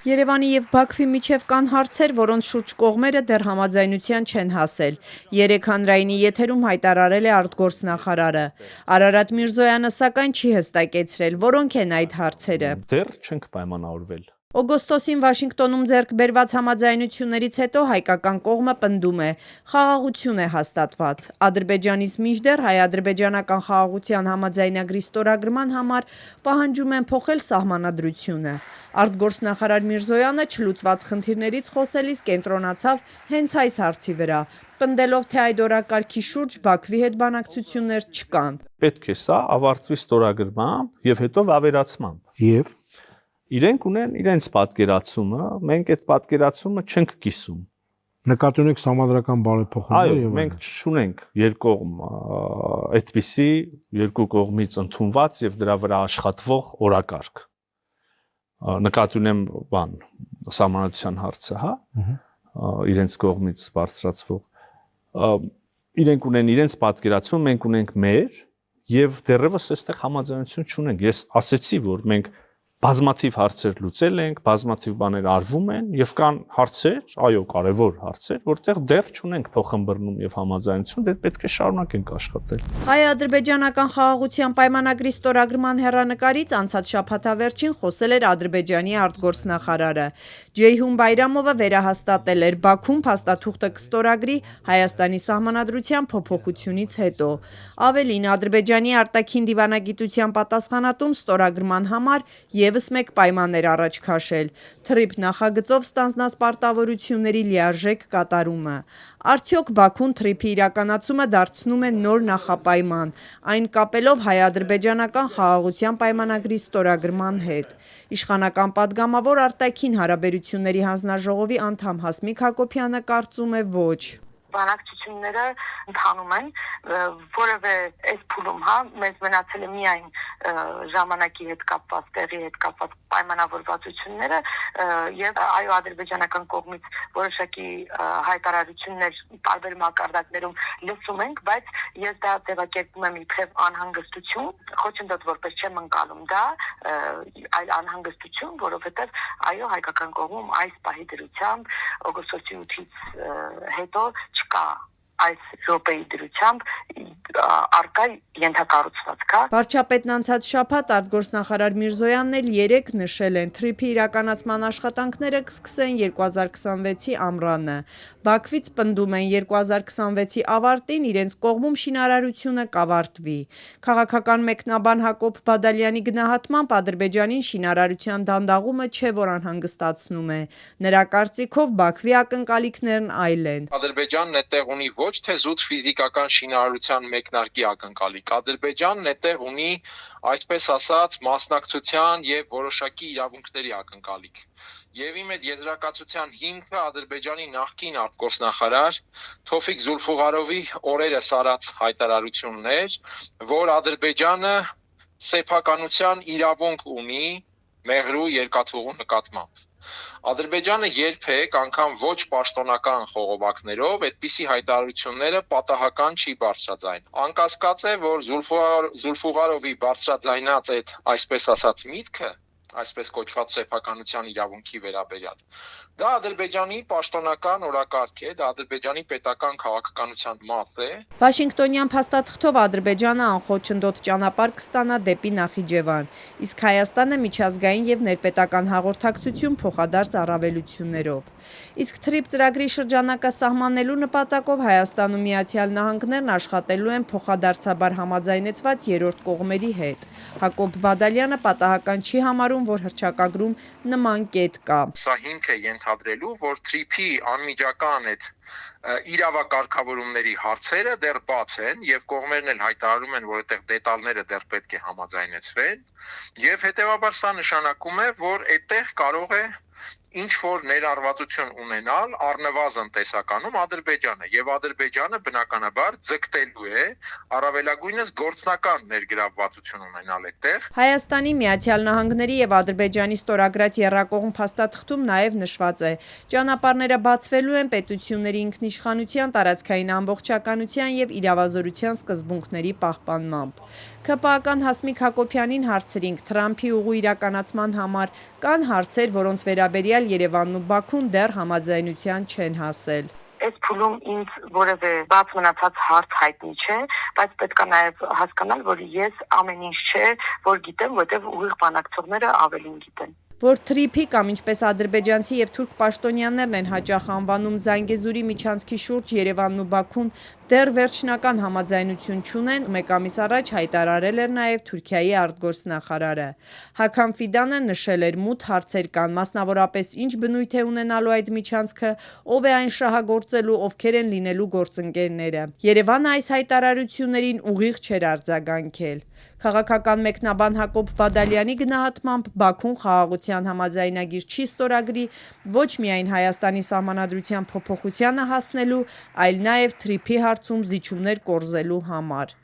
Երևանի եւ Բաքվի միջև կան հարցեր, որոնց շուրջ կողմերը դեռ համաձայնության չեն հասել։ Երեկ հանրայինի եթերում հայտարարել է արտգործնախարարը։ Արարատ Միրզոյանը սակայն չի հստակեցրել, որոնք են այդ հարցերը։ Դեռ չենք պայմանավորվել։ Օգոստոսին Վաշինգտոնում ձեռք բերված համաձայնություններից հետո հայկական կողմը պնդում է՝ խաղաղություն է հաստատված։ Ադրբեջանից մինչդեռ հայ-ադրբեջանական խաղաղության համաձայնագրի ստորագրման համար պահանջում են փոխել սահմանադրությունը։ Արտգործնախարար Միրզոյանը չլուծված խնդիրներից խոսելիս կենտրոնացավ հենց այս հարցի վրա, պնդելով, թե այդ օրակարգի շուրջ Բաքվի հետ բանակցություններ չկան։ Պետք է սա ավարտվի ստորագրմամբ եւ հետո վավերացմամբ։ Եվ իրենք ունեն իրենց պատկերացումը, մենք այդ պատկերացումը չենք կիսում։ Նկատի ունեք համադրական բարեփոխումներ եւ մենք չունենք երկկողմ այդպիսի երկու կողմից ընդունված եւ դրա վրա աշխատվող օրակարգ։ Նկատի ունեմ սահմանադրության հարցը, հա, իրենց կողմից բարձրացվող։ Իրենք ունեն իրենց պատկերացում, մենք ունենք մեր եւ դեռևս այստեղ համաձայնություն չունենք։ Ես ասեցի, որ մենք բազմաթիվ հարցեր լուծել ենք, բազմաթիվ բաներ արվում են եւ կան հարցեր, այո, կարեւոր հարցեր, որտեղ դեռ չունենք փոխըմբռնում եւ համաձայնություն, դե պետք է շարունակենք աշխատել։ Հայ-ադրբեջանական խաղաղության պայմանագրի ստորագրման հեռանկարից անցած շաբաթավերջին խոսել էր Ադրբեջանի արտգործնախարարը։ Ջեյհուն Բայրամովը վերահաստատել էր Բաքուն փաստաթուղթը կստորագրի Հայաստանի սահմանադրության փոփոխությունից հետո։ Ավելին, Ադրբեջանի արտաքին դիվանագիտության պատասխանատուն ստորագրման համար եւս մեկ պայման էր առաջ քաշել՝ թրիփ նախագծով ստանձնած պարտավորությունների լիարժեք կատարումը։ Արդյոք Բաքուն թրիփի իրականացումը դարձնում է նոր նախապայման, այն կապելով հայ-ադրբեջանական խաղաղության պայմանագրի ստորագրման հետ։ Իշխանական պատգամավոր արտաքին հարաբերությունների հանձնաժողովի անդամ Հասմիկ Հակոբյանը կարծում է ոչ։ Բանակցությունները ընթանում են, որևէ այս փուլում, հա, մեզ մնացել է միայն ժամանակի հետ կապված, տեղի հետ կապված պայմանավորվածությունները եւ այո ադրբեջանական կողմից որոշակի հայտարարություններ տարբեր մակարդակներում լսում ենք, բայց ես դա ձևակերպում եմ իբրև անհանգստություն, խոչընդոտ որպես չեմ ընկալում դա, այլ անհանգստություն, որովհետեւ այո հայկական կողմում այս պահի դրությամբ օգոստոսի 8-ից հետո չկա այս րոպեի դրությամբ արկա ենթակառուցվածքա։ Վարչապետն անցած շաբաթ արտգործնախարար Միրզոյանն էլ երեկ նշել են թրիփի իրականացման աշխատանքները կսկսեն 2026-ի ամռանը։ Բաքվից պնդում են 2026-ի ավարտին իրենց կողմում շինարարությունը կավարտվի։ Քաղաքական մեկնաբան Հակոբ Բադալյանի գնահատմամբ Ադրբեջանին շինարարության դանդաղումը չէ, որ անհանգստացնում է։ Նրա կարծիքով Բաքվի ակնկալիքներն այլ են։ Ադրբեջանն այդտեղ ունի ոչ թե զուտ ֆիզիկական շինարարության մեկնարկի ակնկալիք, Ադրբեջանն այդտեղ ունի, այսպես ասած, մասնակցության եւ որոշակի իրավունքների ակնկալիք։ Եվ իմ այդ եզրակացության հիմքը Ադրբեջանի նախկին արտգործնախարար Թոֆիկ Զուլֆուղարովի օրերս արած հայտարարությունն էր, որ Ադրբեջանը սեփականության իրավունք ունի Մեղրու երկաթուղու նկատմամբ։ Ադրբեջանը երբեք անգամ ոչ պաշտոնական խողովակներով այդպիսի հայտարարությունները պատահական չի բարձրաձայն։ Անկասկած է, որ Զուլֆուղարովի բարձրաձայնած այդ այսպես ասած միտքը, այսպես կոչված սեփականության իրավունքի վերաբերյալ, դա Ադրբեջանի պաշտոնական օրակարգ է, դա Ադրբեջանի պետական քաղաքականության մաս է։ Վաշինգտոնյան փաստաթղթով Ադրբեջանը անխոչնդոտ ճանապարհ կստանա դեպի Նախիջևան, իսկ Հայաստանը միջազգային եւ ներպետական հաղորդակցություն փոխադարձ առավելություններով։ Իսկ թրիփ ծրագրի շրջանակը սահմանելու նպատակով Հայաստանում Միացյալ Նահանգներն աշխատելու են փոխադարձաբար համաձայնեցված երրորդ կողմերի հետ։ Հակոբ Բադալյանը պատահական չի համարում, որ հռչակագրում նման կետ կա։ Սա հիմք է ենթադրելու, որ թրիփի անմիջական այդ իրավակարգավորումների հարցերը դեռ բաց են եւ կողմերն էլ հայտարարում են, որ այդտեղ դետալները դեռ պետք է համաձայնեցվեն եւ հետեւաբար սա նշանակում է, որ այդտեղ կարող է ինչ որ ներառվածություն ունենալ առնվազն տեսականում Ադրբեջանը եւ Ադրբեջանը բնականաբար ձգտելու է առավելագույնս գործնական ներգրավվածություն ունենալ այդտեղ։ Հայաստանի, Միացյալ Նահանգների եւ Ադրբեջանի ստորագրած եռակողմ փաստաթղթում նաեւ նշված է. ճանապարհները բացվելու են պետությունների ինքնիշխանության, տարածքային ամբողջականության եւ իրավազորության սկզբունքների պահպանմամբ։ ԿՊԱ-ական Հասմիկ Հակոբյանին հարցրինք Թրամփի ուղու իրականացման համար կան հարցեր, որոնց վերաբերյալ Երևանն ու Բաքուն դեռ համաձայնության չեն հասել։ Այս փուլում ինձ որևէ բաց մնացած հարց հայտնի չէ, բայց պետք է նաև հասկանալ, որ ես ամեն ինչ չէ, որ գիտեմ, որտեղ ուղիղ բանակցողները ավելին գիտեն։ Որ թրիփի կամ ինչպես ադրբեջանցի եւ թուրք պաշտոնյաներն են հաճախ անվանում Զանգեզուրի միջանցքի շուրջ Երևանն ու Բաքուն դեռ վերջնական համաձայնություն չունեն, մեկ ամիս առաջ հայտարարել էր նաեւ Թուրքիայի արտգործնախարարը։ Հաքամ Ֆիդանը նշել էր մութ հարցեր կան, մասնավորապես ինչ բնույթ է ունենալու այդ միջանցքը, ով է այն շահագործելու, ովքեր են լինելու գործընկերները։ Երևանը այս հայտարարություններին ուղիղ չէր արձագանքել։ Քաղաքական մեկնաբան Հակոբ Բադալյանի գնահատմամբ Բաքուն խաղաղության համաձայնագիր չի ստորագրի ոչ միայն Հայաստանի սահմանադրության փոփոխությանը հասնելու, այլ նաև թրիփի հարցում զիջումներ կորզելու համար։